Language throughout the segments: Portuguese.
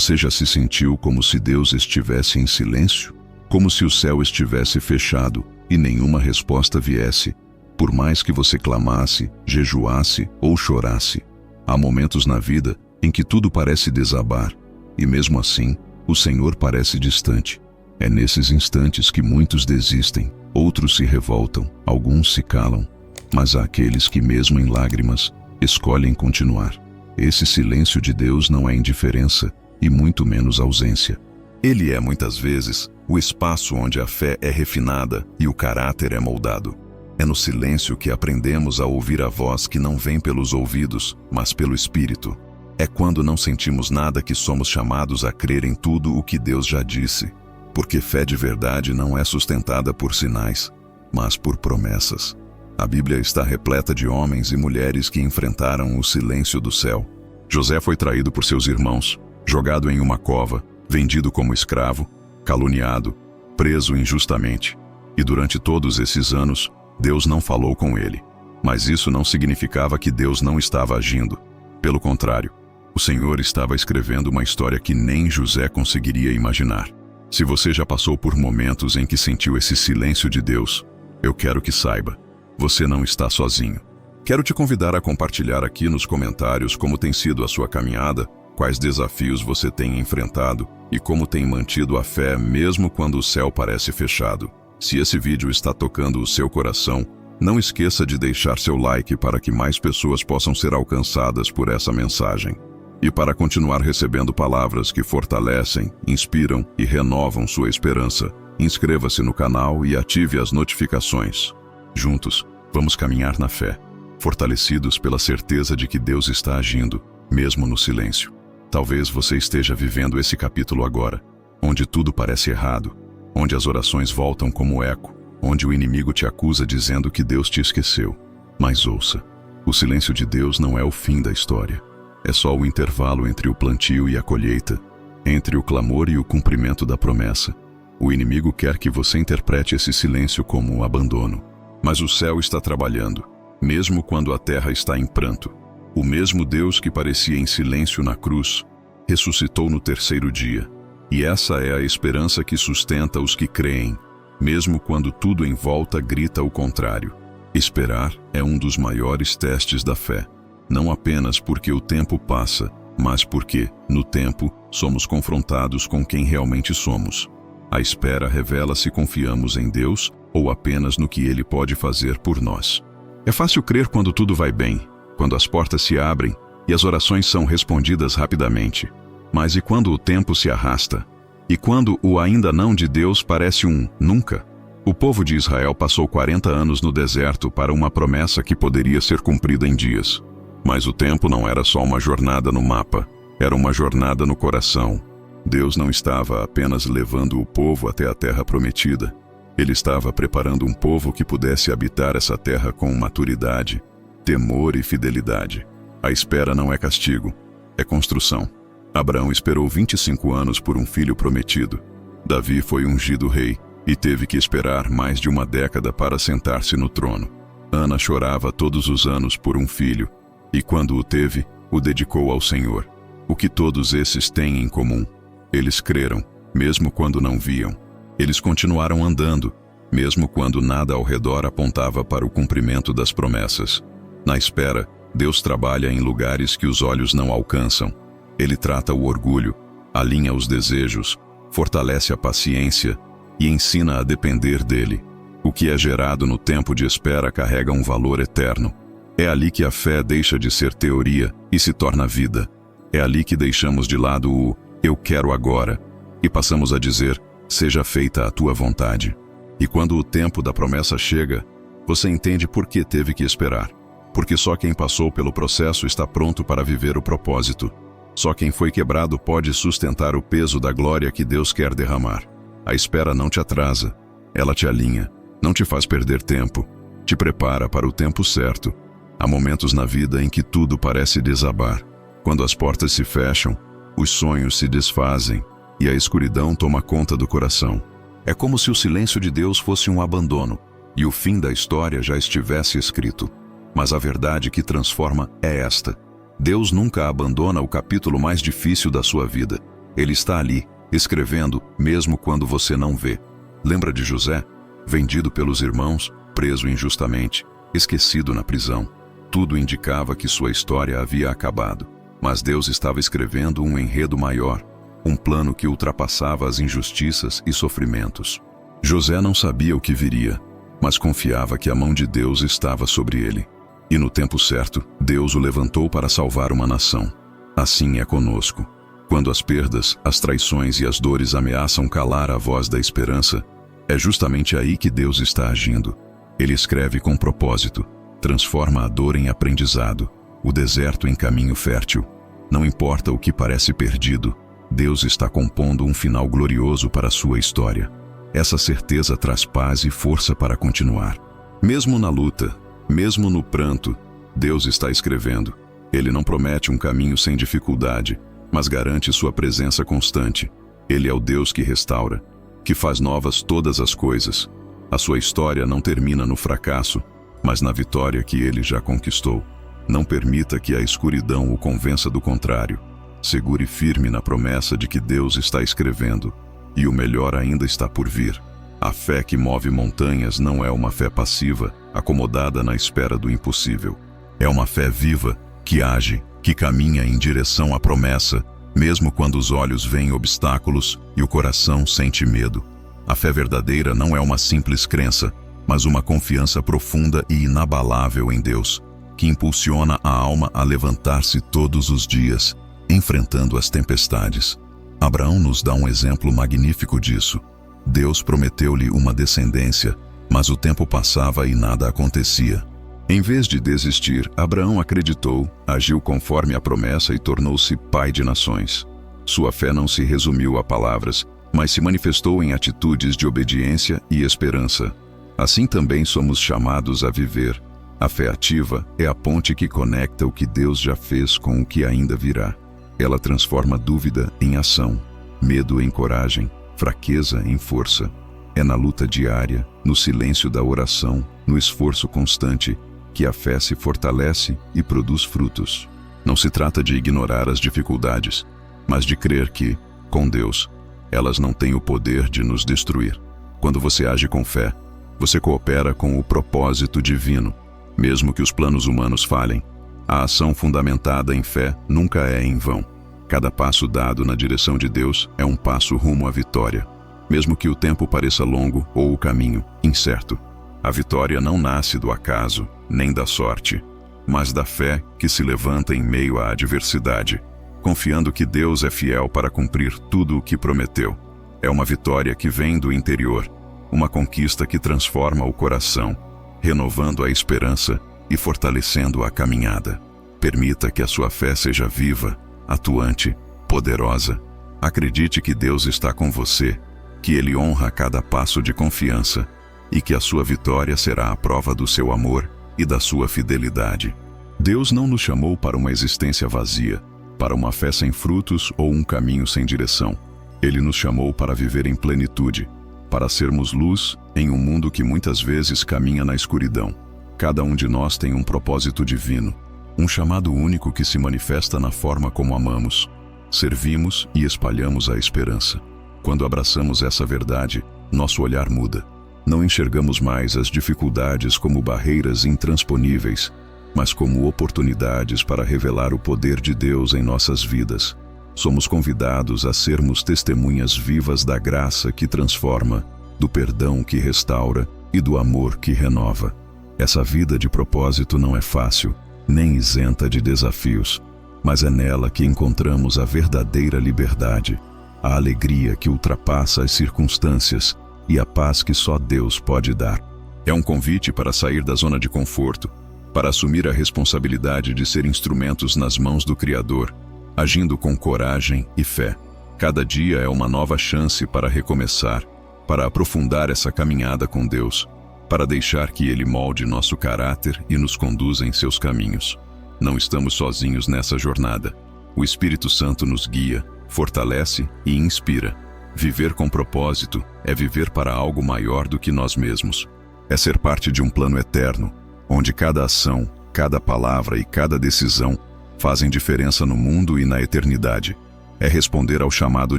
Você já se sentiu como se Deus estivesse em silêncio? Como se o céu estivesse fechado e nenhuma resposta viesse, por mais que você clamasse, jejuasse ou chorasse? Há momentos na vida em que tudo parece desabar, e mesmo assim, o Senhor parece distante. É nesses instantes que muitos desistem, outros se revoltam, alguns se calam, mas há aqueles que, mesmo em lágrimas, escolhem continuar. Esse silêncio de Deus não é indiferença e muito menos ausência. Ele é, muitas vezes, o espaço onde a fé é refinada e o caráter é moldado. É no silêncio que aprendemos a ouvir a voz que não vem pelos ouvidos, mas pelo Espírito. É quando não sentimos nada que somos chamados a crer em tudo o que Deus já disse. Porque fé de verdade não é sustentada por sinais, mas por promessas. A Bíblia está repleta de homens e mulheres que enfrentaram o silêncio do céu. José foi traído por seus irmãos, jogado em uma cova, vendido como escravo, caluniado, preso injustamente. E durante todos esses anos, Deus não falou com ele. Mas isso não significava que Deus não estava agindo. Pelo contrário, o Senhor estava escrevendo uma história que nem José conseguiria imaginar. Se você já passou por momentos em que sentiu esse silêncio de Deus, eu quero que saiba, você não está sozinho. Quero te convidar a compartilhar aqui nos comentários como tem sido a sua caminhada, quais desafios você tem enfrentado e como tem mantido a fé mesmo quando o céu parece fechado. Se esse vídeo está tocando o seu coração, não esqueça de deixar seu like para que mais pessoas possam ser alcançadas por essa mensagem. E para continuar recebendo palavras que fortalecem, inspiram e renovam sua esperança, inscreva-se no canal e ative as notificações. Juntos, vamos caminhar na fé, fortalecidos pela certeza de que Deus está agindo, mesmo no silêncio. Talvez você esteja vivendo esse capítulo agora, onde tudo parece errado, onde as orações voltam como eco, onde o inimigo te acusa dizendo que Deus te esqueceu. Mas ouça, o silêncio de Deus não é o fim da história. É só o intervalo entre o plantio e a colheita, entre o clamor e o cumprimento da promessa. O inimigo quer que você interprete esse silêncio como um abandono. Mas o céu está trabalhando, mesmo quando a terra está em pranto. O mesmo Deus que parecia em silêncio na cruz, ressuscitou no terceiro dia. E essa é a esperança que sustenta os que creem, mesmo quando tudo em volta grita o contrário. Esperar é um dos maiores testes da fé. Não apenas porque o tempo passa, mas porque, no tempo, somos confrontados com quem realmente somos. A espera revela se confiamos em Deus ou apenas no que Ele pode fazer por nós. É fácil crer quando tudo vai bem, quando as portas se abrem e as orações são respondidas rapidamente. Mas e quando o tempo se arrasta? E quando o ainda não de Deus parece um nunca? O povo de Israel passou 40 anos no deserto para uma promessa que poderia ser cumprida em dias. Mas o tempo não era só uma jornada no mapa, era uma jornada no coração. Deus não estava apenas levando o povo até a terra prometida. Ele estava preparando um povo que pudesse habitar essa terra com maturidade, temor e fidelidade. A espera não é castigo, é construção. Abraão esperou 25 anos por um filho prometido. Davi foi ungido rei e teve que esperar mais de uma década para sentar-se no trono. Ana chorava todos os anos por um filho, e quando o teve, o dedicou ao Senhor. O que todos esses têm em comum? Eles creram, mesmo quando não viam. Eles continuaram andando, mesmo quando nada ao redor apontava para o cumprimento das promessas. Na espera, Deus trabalha em lugares que os olhos não alcançam. Ele trata o orgulho, alinha os desejos, fortalece a paciência e ensina a depender dele. O que é gerado no tempo de espera carrega um valor eterno. É ali que a fé deixa de ser teoria e se torna vida. É ali que deixamos de lado o "eu quero agora" e passamos a dizer "seja feita a tua vontade". E quando o tempo da promessa chega, você entende por que teve que esperar. Porque só quem passou pelo processo está pronto para viver o propósito. Só quem foi quebrado pode sustentar o peso da glória que Deus quer derramar. A espera não te atrasa, ela te alinha, não te faz perder tempo, te prepara para o tempo certo. Há momentos na vida em que tudo parece desabar. Quando as portas se fecham, os sonhos se desfazem e a escuridão toma conta do coração. É como se o silêncio de Deus fosse um abandono e o fim da história já estivesse escrito. Mas a verdade que transforma é esta: Deus nunca abandona o capítulo mais difícil da sua vida. Ele está ali, escrevendo, mesmo quando você não vê. Lembra de José? Vendido pelos irmãos, preso injustamente, esquecido na prisão. Tudo indicava que sua história havia acabado. Mas Deus estava escrevendo um enredo maior, um plano que ultrapassava as injustiças e sofrimentos. José não sabia o que viria, mas confiava que a mão de Deus estava sobre ele. E no tempo certo, Deus o levantou para salvar uma nação. Assim é conosco. Quando as perdas, as traições e as dores ameaçam calar a voz da esperança, é justamente aí que Deus está agindo. Ele escreve com propósito, transforma a dor em aprendizado, o deserto em caminho fértil. Não importa o que parece perdido, Deus está compondo um final glorioso para a sua história. Essa certeza traz paz e força para continuar. Mesmo na luta, mesmo no pranto, Deus está escrevendo. Ele não promete um caminho sem dificuldade, mas garante sua presença constante. Ele é o Deus que restaura, que faz novas todas as coisas. A sua história não termina no fracasso, mas na vitória que ele já conquistou. Não permita que a escuridão o convença do contrário. Segure firme na promessa de que Deus está escrevendo, e o melhor ainda está por vir. A fé que move montanhas não é uma fé passiva, acomodada na espera do impossível. É uma fé viva, que age, que caminha em direção à promessa, mesmo quando os olhos veem obstáculos e o coração sente medo. A fé verdadeira não é uma simples crença, mas uma confiança profunda e inabalável em Deus, que impulsiona a alma a levantar-se todos os dias, enfrentando as tempestades. Abraão nos dá um exemplo magnífico disso. Deus prometeu-lhe uma descendência, mas o tempo passava e nada acontecia. Em vez de desistir, Abraão acreditou, agiu conforme a promessa e tornou-se pai de nações. Sua fé não se resumiu a palavras, mas se manifestou em atitudes de obediência e esperança. Assim também somos chamados a viver. A fé ativa é a ponte que conecta o que Deus já fez com o que ainda virá. Ela transforma dúvida em ação, medo em coragem, fraqueza em força. É na luta diária, no silêncio da oração, no esforço constante, que a fé se fortalece e produz frutos. Não se trata de ignorar as dificuldades, mas de crer que, com Deus, elas não têm o poder de nos destruir. Quando você age com fé, você coopera com o propósito divino. Mesmo que os planos humanos falhem, a ação fundamentada em fé nunca é em vão. Cada passo dado na direção de Deus é um passo rumo à vitória, mesmo que o tempo pareça longo ou o caminho incerto. A vitória não nasce do acaso, nem da sorte, mas da fé que se levanta em meio à adversidade, confiando que Deus é fiel para cumprir tudo o que prometeu. É uma vitória que vem do interior, uma conquista que transforma o coração, renovando a esperança e fortalecendo a caminhada. Permita que a sua fé seja viva, atuante, poderosa. Acredite que Deus está com você, que Ele honra cada passo de confiança e que a sua vitória será a prova do seu amor e da sua fidelidade. Deus não nos chamou para uma existência vazia, para uma fé sem frutos ou um caminho sem direção. Ele nos chamou para viver em plenitude, para sermos luz em um mundo que muitas vezes caminha na escuridão. Cada um de nós tem um propósito divino, um chamado único que se manifesta na forma como amamos, servimos e espalhamos a esperança. Quando abraçamos essa verdade, nosso olhar muda. Não enxergamos mais as dificuldades como barreiras intransponíveis, mas como oportunidades para revelar o poder de Deus em nossas vidas. Somos convidados a sermos testemunhas vivas da graça que transforma, do perdão que restaura e do amor que renova. Essa vida de propósito não é fácil, nem isenta de desafios, mas é nela que encontramos a verdadeira liberdade, a alegria que ultrapassa as circunstâncias e a paz que só Deus pode dar. É um convite para sair da zona de conforto, para assumir a responsabilidade de ser instrumentos nas mãos do Criador, agindo com coragem e fé. Cada dia é uma nova chance para recomeçar, para aprofundar essa caminhada com Deus, para deixar que Ele molde nosso caráter e nos conduza em seus caminhos. Não estamos sozinhos nessa jornada. O Espírito Santo nos guia, fortalece e inspira. Viver com propósito é viver para algo maior do que nós mesmos. É ser parte de um plano eterno, onde cada ação, cada palavra e cada decisão fazem diferença no mundo e na eternidade. É responder ao chamado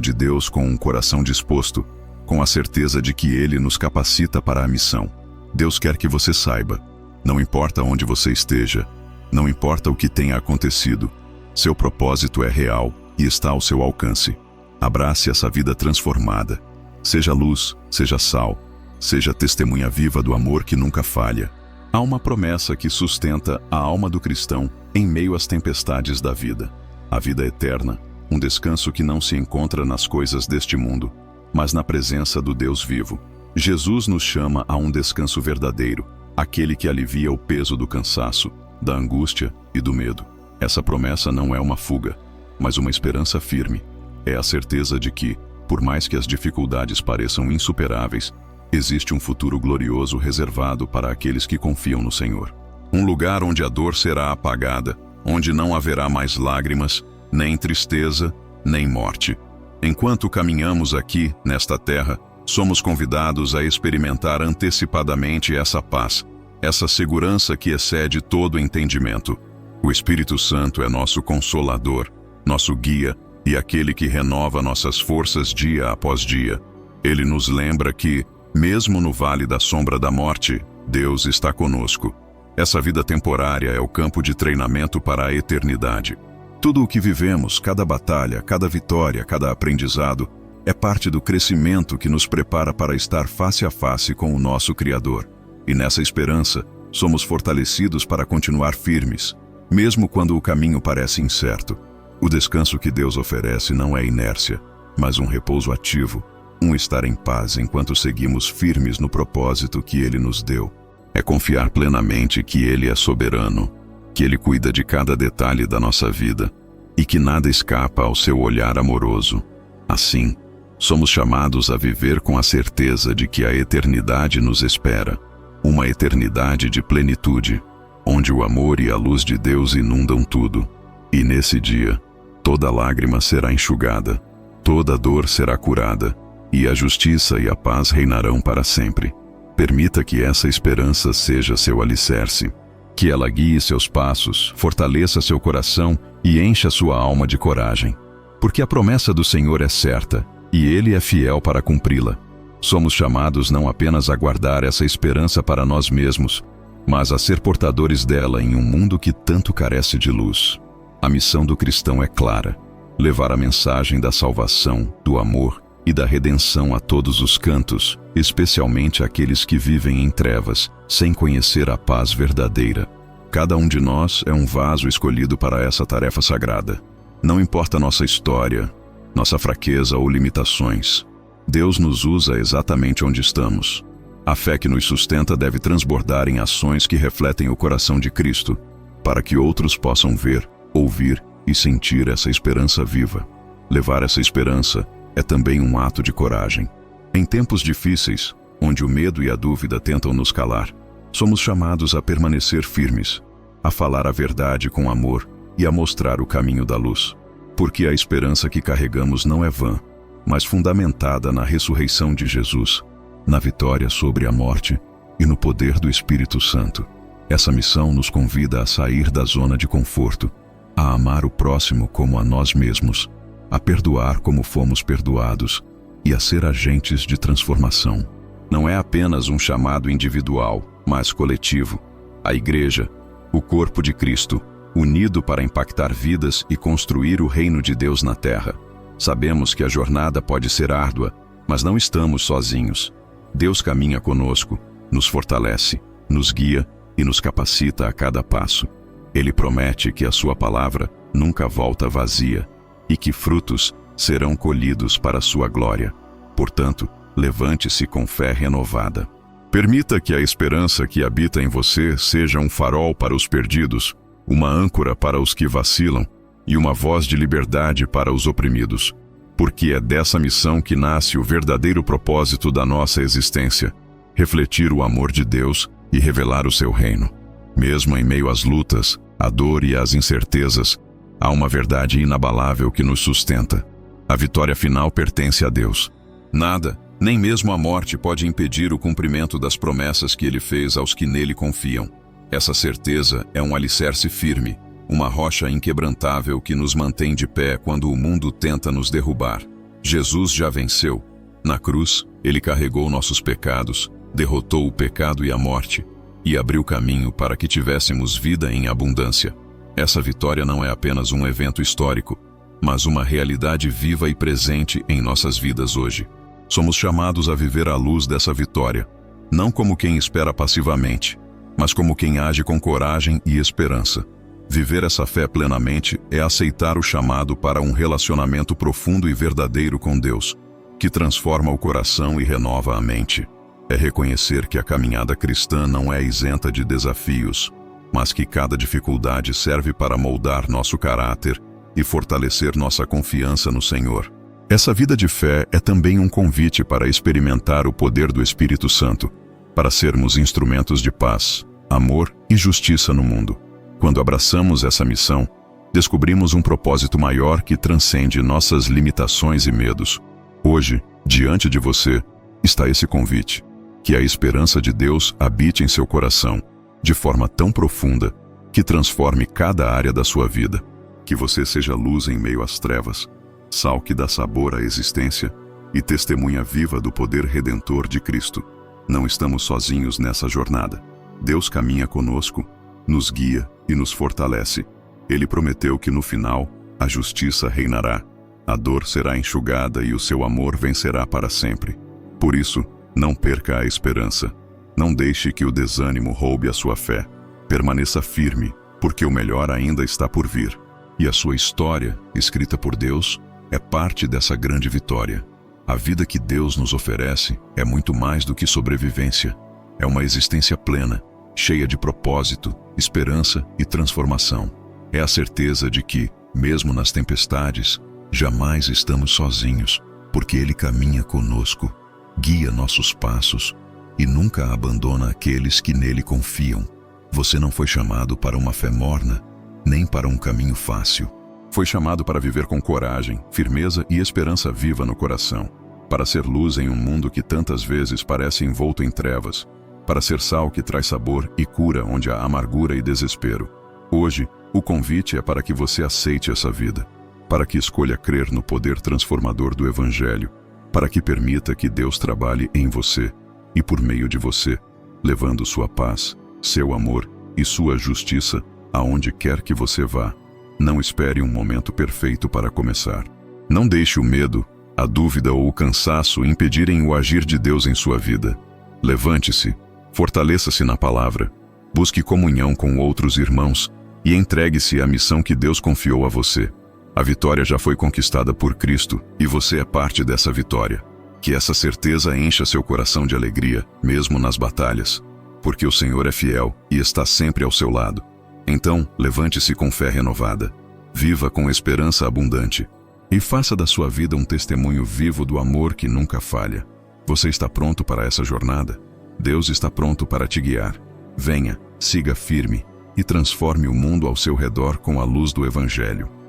de Deus com um coração disposto, com a certeza de que Ele nos capacita para a missão. Deus quer que você saiba, não importa onde você esteja, não importa o que tenha acontecido, seu propósito é real e está ao seu alcance. Abrace essa vida transformada. Seja luz, seja sal, seja testemunha viva do amor que nunca falha. Há uma promessa que sustenta a alma do cristão em meio às tempestades da vida. A vida eterna, um descanso que não se encontra nas coisas deste mundo, mas na presença do Deus vivo. Jesus nos chama a um descanso verdadeiro, aquele que alivia o peso do cansaço, da angústia e do medo. Essa promessa não é uma fuga, mas uma esperança firme. É a certeza de que, por mais que as dificuldades pareçam insuperáveis, existe um futuro glorioso reservado para aqueles que confiam no Senhor. Um lugar onde a dor será apagada, onde não haverá mais lágrimas, nem tristeza, nem morte. Enquanto caminhamos aqui, nesta terra, somos convidados a experimentar antecipadamente essa paz, essa segurança que excede todo entendimento. O Espírito Santo é nosso consolador, nosso guia e aquele que renova nossas forças dia após dia. Ele nos lembra que, mesmo no vale da sombra da morte, Deus está conosco. Essa vida temporária é o campo de treinamento para a eternidade. Tudo o que vivemos, cada batalha, cada vitória, cada aprendizado, é parte do crescimento que nos prepara para estar face a face com o nosso Criador. E nessa esperança, somos fortalecidos para continuar firmes, mesmo quando o caminho parece incerto. O descanso que Deus oferece não é inércia, mas um repouso ativo, um estar em paz enquanto seguimos firmes no propósito que Ele nos deu. É confiar plenamente que Ele é soberano, que Ele cuida de cada detalhe da nossa vida e que nada escapa ao seu olhar amoroso. Assim, somos chamados a viver com a certeza de que a eternidade nos espera, uma eternidade de plenitude, onde o amor e a luz de Deus inundam tudo. E nesse dia, toda lágrima será enxugada, toda dor será curada, e a justiça e a paz reinarão para sempre. Permita que essa esperança seja seu alicerce, que ela guie seus passos, fortaleça seu coração e encha sua alma de coragem. Porque a promessa do Senhor é certa, e Ele é fiel para cumpri-la. Somos chamados não apenas a guardar essa esperança para nós mesmos, mas a ser portadores dela em um mundo que tanto carece de luz. A missão do cristão é clara: levar a mensagem da salvação, do amor e da redenção a todos os cantos, especialmente àqueles que vivem em trevas, sem conhecer a paz verdadeira. Cada um de nós é um vaso escolhido para essa tarefa sagrada. Não importa nossa história, nossa fraqueza ou limitações, Deus nos usa exatamente onde estamos. A fé que nos sustenta deve transbordar em ações que refletem o coração de Cristo, para que outros possam ver, ouvir e sentir essa esperança viva. Levar essa esperança é também um ato de coragem. Em tempos difíceis, onde o medo e a dúvida tentam nos calar, somos chamados a permanecer firmes, a falar a verdade com amor e a mostrar o caminho da luz. Porque a esperança que carregamos não é vã, mas fundamentada na ressurreição de Jesus, na vitória sobre a morte e no poder do Espírito Santo. Essa missão nos convida a sair da zona de conforto, a amar o próximo como a nós mesmos, a perdoar como fomos perdoados e a ser agentes de transformação. Não é apenas um chamado individual, mas coletivo. A Igreja, o corpo de Cristo, unido para impactar vidas e construir o reino de Deus na terra. Sabemos que a jornada pode ser árdua, mas não estamos sozinhos. Deus caminha conosco, nos fortalece, nos guia e nos capacita a cada passo. Ele promete que a sua palavra nunca volta vazia e que frutos serão colhidos para a sua glória. Portanto, levante-se com fé renovada. Permita que a esperança que habita em você seja um farol para os perdidos, uma âncora para os que vacilam e uma voz de liberdade para os oprimidos. Porque é dessa missão que nasce o verdadeiro propósito da nossa existência: refletir o amor de Deus e revelar o seu reino. Mesmo em meio às lutas, à dor e às incertezas, há uma verdade inabalável que nos sustenta. A vitória final pertence a Deus. Nada, nem mesmo a morte, pode impedir o cumprimento das promessas que Ele fez aos que nele confiam. Essa certeza é um alicerce firme, uma rocha inquebrantável que nos mantém de pé quando o mundo tenta nos derrubar. Jesus já venceu. Na cruz, ele carregou nossos pecados, derrotou o pecado e a morte, e abriu caminho para que tivéssemos vida em abundância. Essa vitória não é apenas um evento histórico, mas uma realidade viva e presente em nossas vidas hoje. Somos chamados a viver à luz dessa vitória, não como quem espera passivamente, mas como quem age com coragem e esperança. Viver essa fé plenamente é aceitar o chamado para um relacionamento profundo e verdadeiro com Deus, que transforma o coração e renova a mente. É reconhecer que a caminhada cristã não é isenta de desafios, mas que cada dificuldade serve para moldar nosso caráter e fortalecer nossa confiança no Senhor. Essa vida de fé é também um convite para experimentar o poder do Espírito Santo, para sermos instrumentos de paz, amor e justiça no mundo. Quando abraçamos essa missão, descobrimos um propósito maior que transcende nossas limitações e medos. Hoje, diante de você, está esse convite: que a esperança de Deus habite em seu coração, de forma tão profunda, que transforme cada área da sua vida. Que você seja luz em meio às trevas, sal que dá sabor à existência e testemunha viva do poder redentor de Cristo. Não estamos sozinhos nessa jornada. Deus caminha conosco, nos guia e nos fortalece. Ele prometeu que no final, a justiça reinará, a dor será enxugada e o seu amor vencerá para sempre. Por isso, não perca a esperança. Não deixe que o desânimo roube a sua fé. Permaneça firme, porque o melhor ainda está por vir. E a sua história, escrita por Deus, é parte dessa grande vitória. A vida que Deus nos oferece é muito mais do que sobrevivência. É uma existência plena, cheia de propósito, esperança e transformação. É a certeza de que, mesmo nas tempestades, jamais estamos sozinhos, porque Ele caminha conosco, guia nossos passos e nunca abandona aqueles que nele confiam. Você não foi chamado para uma fé morna, nem para um caminho fácil. Foi chamado para viver com coragem, firmeza e esperança viva no coração, para ser luz em um mundo que tantas vezes parece envolto em trevas, para ser sal que traz sabor e cura onde há amargura e desespero. Hoje, o convite é para que você aceite essa vida, para que escolha crer no poder transformador do Evangelho, para que permita que Deus trabalhe em você e por meio de você, levando sua paz, seu amor e sua justiça aonde quer que você vá. Não espere um momento perfeito para começar. Não deixe o medo, a dúvida ou o cansaço impedirem o agir de Deus em sua vida. Levante-se, fortaleça-se na palavra, busque comunhão com outros irmãos e entregue-se à missão que Deus confiou a você. A vitória já foi conquistada por Cristo e você é parte dessa vitória. Que essa certeza encha seu coração de alegria, mesmo nas batalhas, porque o Senhor é fiel e está sempre ao seu lado. Então, levante-se com fé renovada, viva com esperança abundante e faça da sua vida um testemunho vivo do amor que nunca falha. Você está pronto para essa jornada? Deus está pronto para te guiar. Venha, siga firme e transforme o mundo ao seu redor com a luz do Evangelho.